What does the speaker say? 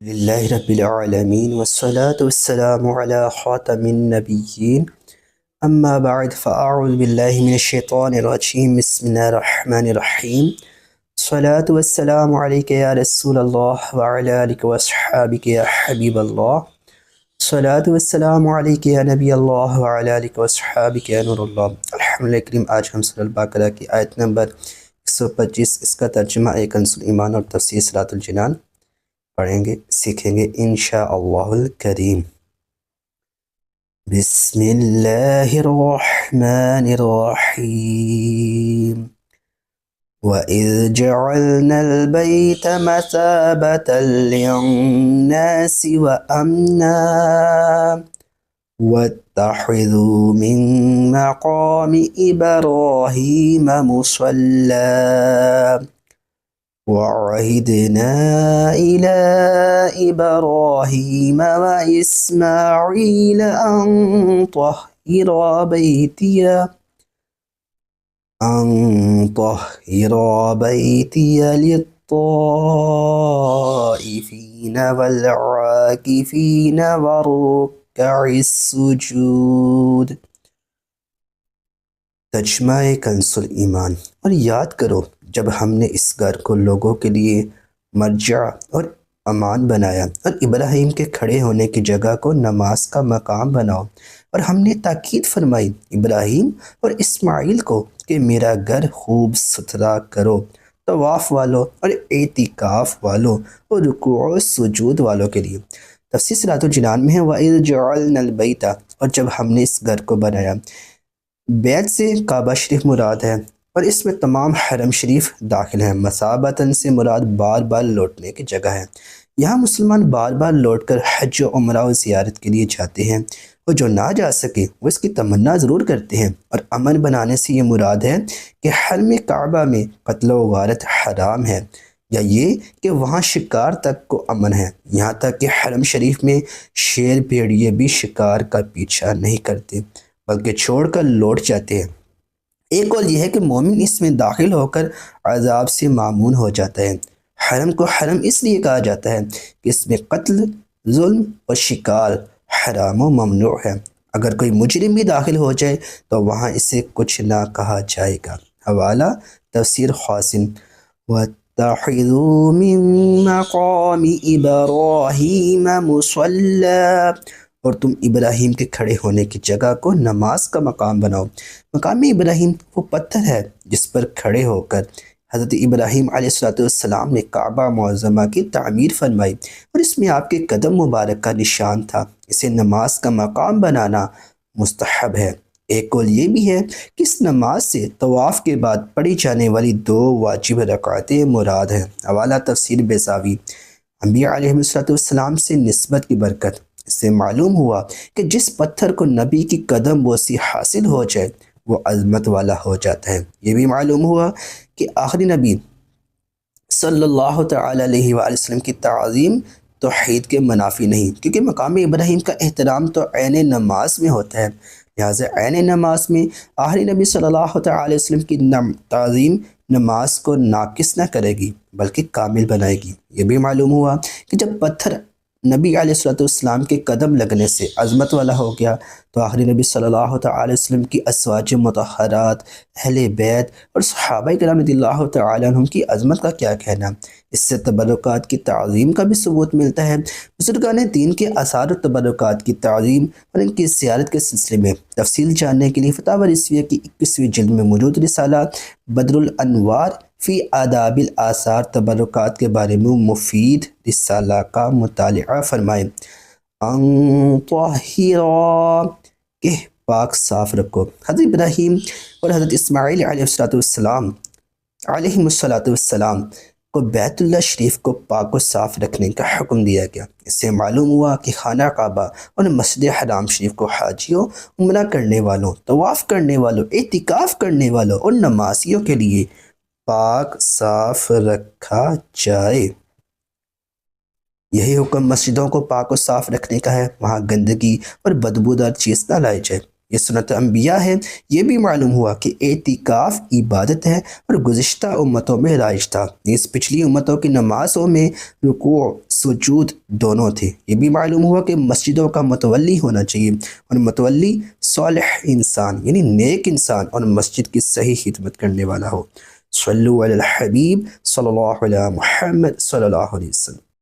للہ رب العالمین والصلاة والسلام علی خاتم النبیین اما بعد فاعوذ باللہ من الشیطان الرجیم بسم اللہ الرحمن الرحیم الصلاة والسلام علیک یا رسول اللہ وعلی آلک واصحابک یا حبیب اللہ الصلاة والسلام علیک یا نبی اللہ وعلی آلک واصحابک یا نور اللہ۔ الحمدللہ کریم، آج ہم سورہ البقرہ کی آیت نمبر 125 اس کا ترجمہ کنز ایمان اور تفسیر صراط الجنان پڑھیں گے، سیکھیں گے انشاءاللہ الکریم۔ بسم اللہ الرحمن الرحیم۔ وَإِذْ جَعَلْنَا الْبَيْتَ مَثَابَةً لِلنَّاسِ وَأَمْنًا وَاتَّخِذُوا مِن مَّقَامِ إِبْرَاهِيمَ مُصَلًّى وَعَهِدْنَا إِلَىٰ إِبْرَاهِيمَ وَإِسْمَاعِيلَ أَن طَهِّرَا بَيْتِيَ لِلطَّائِفِينَ وَالْعَاكِفِينَ وَالرُّكَّعِ السُّجُودِ۔ ترجمہ کنز ایمان۔ اور یاد کرو جب ہم نے اس گھر کو لوگوں کے لیے مرجع اور امان بنایا، اور ابراہیم کے کھڑے ہونے کی جگہ کو نماز کا مقام بناؤ، اور ہم نے تاکید فرمائی ابراہیم اور اسماعیل کو کہ میرا گھر خوب ستھرا کرو، طواف والوں اور اعتکاف والوں اور رکوع و سجود والوں کے لیے۔ تفسیر صراط الجنان میں ہے وَإِذْ جَعَلْنَا الْبَيْتَ، اور جب ہم نے اس گھر کو بنایا۔ بیت سے کعبہ شریف مراد ہے اور اس میں تمام حرم شریف داخل ہیں۔ مثابتاً سے مراد بار بار لوٹنے کی جگہ ہے۔ یہاں مسلمان بار بار لوٹ کر حج و عمرہ و زیارت کے لیے جاتے ہیں، اور جو نہ جا سکے وہ اس کی تمنا ضرور کرتے ہیں۔ اور امن بنانے سے یہ مراد ہے کہ حرم کعبہ میں قتل و غارت حرام ہے، یا یہ کہ وہاں شکار تک کو امن ہے، یہاں تک کہ حرم شریف میں شیر بھیڑیے بھی شکار کا پیچھا نہیں کرتے بلکہ چھوڑ کر لوٹ جاتے ہیں۔ ایک قول یہ ہے کہ مومن اس میں داخل ہو کر عذاب سے معمون ہو جاتا ہے۔ حرم کو حرم اس لیے کہا جاتا ہے کہ اس میں قتل، ظلم اور شکار حرام و ممنوع ہے۔ اگر کوئی مجرم بھی داخل ہو جائے تو وہاں اسے کچھ نہ کہا جائے گا۔ حوالہ تفسیر خازن۔ وَاتَّخِذُوا مِن مَّقَامِ إِبْرَاهِيمَ مُصَلًّى، اور تم ابراہیم کے کھڑے ہونے کی جگہ کو نماز کا مقام بناؤ۔ مقام ابراہیم وہ پتھر ہے جس پر کھڑے ہو کر حضرت ابراہیم علیہ السلام نے کعبہ معظمہ کی تعمیر فرمائی، اور اس میں آپ کے قدم مبارک کا نشان تھا۔ اسے نماز کا مقام بنانا مستحب ہے۔ ایک قول یہ بھی ہے کہ اس نماز سے طواف کے بعد پڑھی جانے والی 2 واجب رکعتیں مراد ہیں۔ حوالہ تفسیر بیضاوی۔ انبیاء علیہ السلام سے نسبت کی برکت۔ اس سے معلوم ہوا کہ جس پتھر کو نبی کی قدم بوسی حاصل ہو جائے وہ عظمت والا ہو جاتا ہے۔ یہ بھی معلوم ہوا کہ آخری نبی صلی اللہ تعالی علیہ وآلہ وسلم کی تعظیم توحید کے منافی نہیں، کیونکہ مقام ابراہیم کا احترام تو عین نماز میں ہوتا ہے، لہٰذا عین نماز میں آخری نبی صلی اللہ تعالی علیہ وسلم کی تعظیم نماز کو ناقص نہ کرے گی بلکہ کامل بنائے گی۔ یہ بھی معلوم ہوا کہ جب پتھر نبی علیہ السلام کے قدم لگنے سے عظمت والا ہو گیا تو آخری نبی صلی اللہ تعالی وسلم کی ازواج مطہرات، اہل بیت اور صحابہ کرام رضی اللہ تعالی عنہم کی عظمت کا کیا کہنا۔ اس سے تبرکات کی تعظیم کا بھی ثبوت ملتا ہے۔ بزرگان دین کے آثار و تبرکات کی تعظیم اور ان کی زیارت کے سلسلے میں تفصیل جاننے کے لیے فتاوی رضویہ کی 21ویں جلد میں موجود رسالہ بدر الانوار فی آداب الآثار تبرکات کے بارے میں مفید رسالہ کا مطالعہ فرمائیں۔ ان طاہرا، کہ پاک صاف رکھو۔ حضرت ابراہیم اور حضرت اسماعیل علیہ السلام کو بیت اللہ شریف کو پاک و صاف رکھنے کا حکم دیا گیا۔ اس سے معلوم ہوا کہ خانہ کعبہ اور مسجد حرام شریف کو حاجیوں، عمرہ کرنے والوں، طواف کرنے والوں، اعتکاف کرنے والوں اور نمازیوں کے لیے پاک صاف رکھا جائے۔ یہی حکم مسجدوں کو پاک و صاف رکھنے کا ہے، وہاں گندگی اور بدبودار چیز نہ لائی جائے۔ یہ سنت انبیاء ہے۔ یہ بھی معلوم ہوا کہ اعتکاف عبادت ہے اور گزشتہ امتوں میں رائج تھا، اس پچھلی امتوں کی نمازوں میں رکوع سجود دونوں تھے۔ یہ بھی معلوم ہوا کہ مسجدوں کا متولی ہونا چاہیے اور متولی صالح انسان یعنی نیک انسان اور مسجد کی صحیح خدمت کرنے والا ہو۔ صلو علی الحبیب صلی اللہ علیہ محمد صلی اللہ علیہ وسلم۔